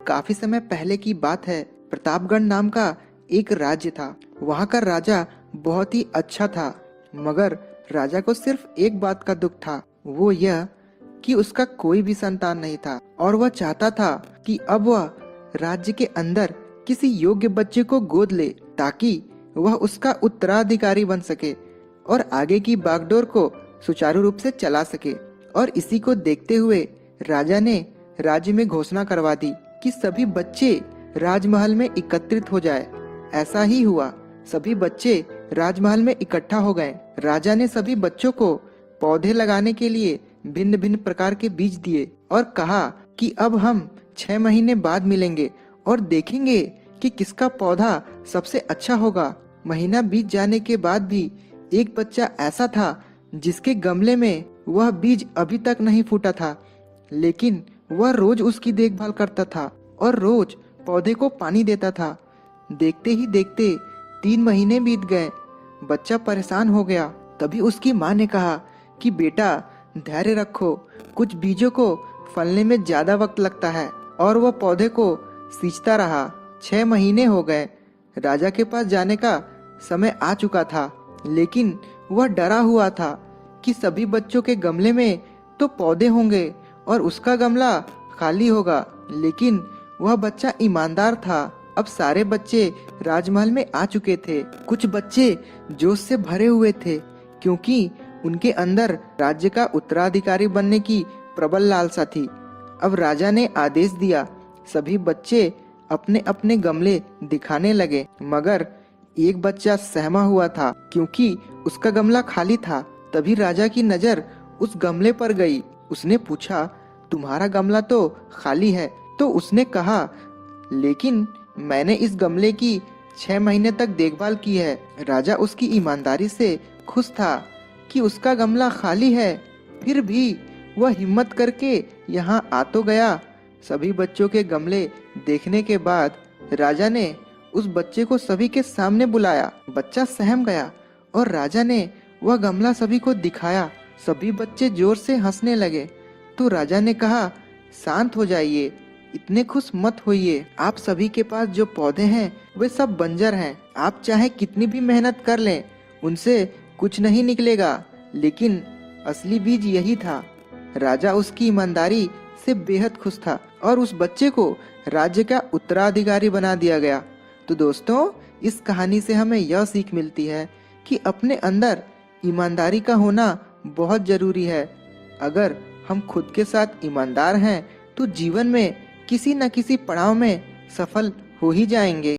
काफी समय पहले की बात है। प्रतापगढ़ नाम का एक राज्य था। वहाँ का राजा बहुत ही अच्छा था, मगर राजा को सिर्फ एक बात का दुख था, वो यह कि उसका कोई भी संतान नहीं था और वह चाहता था कि अब वह राज्य के अंदर किसी योग्य बच्चे को गोद ले ताकि वह उसका उत्तराधिकारी बन सके और आगे की बागडोर को सुचारू रूप से चला सके। और इसी को देखते हुए राजा ने राज्य में घोषणा करवा दी कि सभी बच्चे राजमहल में एकत्रित हो जाए। ऐसा ही हुआ, सभी बच्चे राजमहल में इकट्ठा हो गए। राजा ने सभी बच्चों को पौधे लगाने के लिए भिन्न भिन्न प्रकार के बीज दिए और कहा कि अब हम 6 महीने बाद मिलेंगे और देखेंगे कि किसका पौधा सबसे अच्छा होगा। महीना बीत जाने के बाद भी एक बच्चा ऐसा था जिसके गमले में वह बीज अभी तक नहीं फूटा था, लेकिन वह रोज उसकी देखभाल करता था और रोज पौधे को पानी देता था। देखते ही देखते 3 महीने बीत गए। बच्चा परेशान हो गया। तभी उसकी माँ ने कहा कि बेटा धैर्य रखो, कुछ बीजों को फलने में ज्यादा वक्त लगता है। और वह पौधे को सींचता रहा। 6 महीने हो गए। राजा के पास जाने का समय आ चुका था, लेकिन वह डरा हुआ था कि सभी बच्चों के गमले में तो पौधे होंगे और उसका गमला खाली होगा। लेकिन वह बच्चा ईमानदार था। अब सारे बच्चे राजमहल में आ चुके थे। कुछ बच्चे जोश से भरे हुए थे क्योंकि उनके अंदर राज्य का उत्तराधिकारी बनने की प्रबल लालसा थी। अब राजा ने आदेश दिया, सभी बच्चे अपने अपने गमले दिखाने लगे, मगर एक बच्चा सहमा हुआ था क्योंकि उसका गमला खाली था। तभी राजा की नजर उस गमले पर गई। उसने पूछा, तुम्हारा गमला तो खाली है। तो उसने कहा, लेकिन मैंने इस गमले की 6 महीने तक देखभाल की है। राजा उसकी ईमानदारी से खुश था कि उसका गमला खाली है, फिर भी वह हिम्मत करके यहाँ आ तो गया। सभी बच्चों के गमले देखने के बाद राजा ने उस बच्चे को सभी के सामने बुलाया। बच्चा सहम गया और राजा ने वह गमला सभी को दिखाया। सभी बच्चे जोर से हंसने लगे। तो राजा ने कहा, शांत हो जाइए, इतने खुश मत होइए। आप सभी के पास जो पौधे हैं वे सब बंजर हैं। आप चाहे कितनी भी मेहनत कर लें, उनसे कुछ नहीं निकलेगा। लेकिन असली बीज यही था। राजा उसकी ईमानदारी से बेहद खुश था और उस बच्चे को राज्य का उत्तराधिकारी बना दिया गया। तो दोस्तों, इस कहानी से हमें यह सीख मिलती है कि अपने अंदर ईमानदारी का होना बहुत जरूरी है। अगर हम खुद के साथ ईमानदार हैं तो जीवन में किसी न किसी पड़ाव में सफल हो ही जाएंगे।